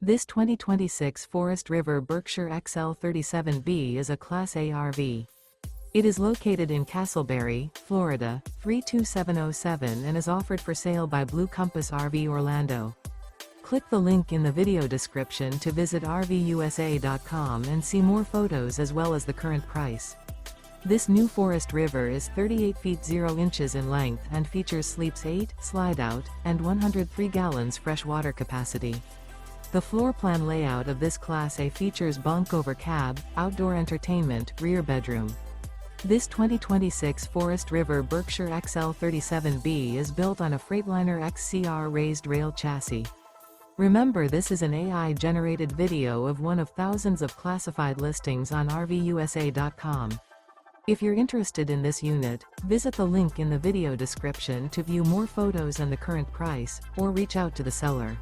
This 2026 Forest River Berkshire XL 37B is a Class A RV. It is located in Casselberry, Florida, 32707 and is offered for sale by Blue Compass RV Orlando. Click the link in the video description to visit RVUSA.com and see more photos as well as the current price. This new Forest River is 38 feet 0 inches in length and features sleeps 8, Slideout, and 103 gallons fresh water capacity. The floor plan layout of this Class A features bunk over cab, outdoor entertainment, rear bedroom. This 2026 Forest River Berkshire XL 37B is built on a Freightliner XCR Raised Rail chassis. Remember, this is an AI-generated video of one of thousands of classified listings on RVUSA.com. If you're interested in this unit, visit the link in the video description to view more photos and the current price, or reach out to the seller.